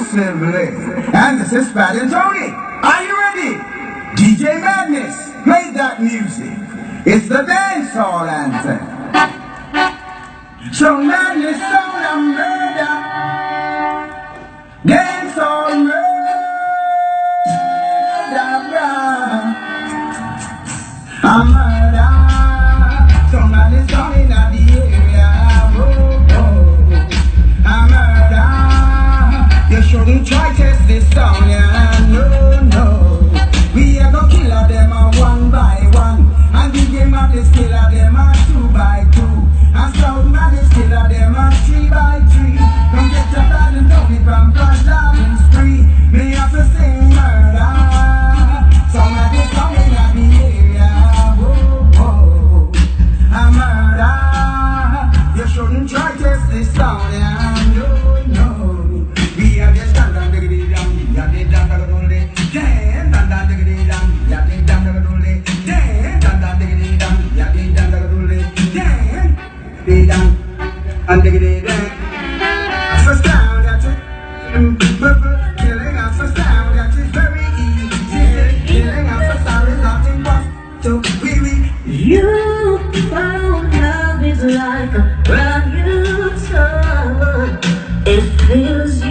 exclusively. And this is Fat and Tony. Are you ready? DJ Madness, play that music. It's the dancehall anthem. So madness on a murder. Dancehall murder. A murder. So madness on in the area. A murder. You shouldn't try test this song, yeah. No, no. We are gonna kill them one by one. And the game of this killer them two by two. And South Madness killer them 3 by 3. Don't get your bad and don't be from blood loving spree. Me have to sing murder. Somebody coming at the area. Whoa, whoa. A murder. You shouldn't try test this sound, yeah. No, no. We are just standing diggity down. We are the damn only. Damn, damn diggity down. We are the damn only. Damn, damn diggity down. We are the damn only. Damn, diggity down. And diggity down. So sound that it. Killing us a sound that is very easy. Killing us a sound is nothing but to weary. You found love is like a brand new sun. It fills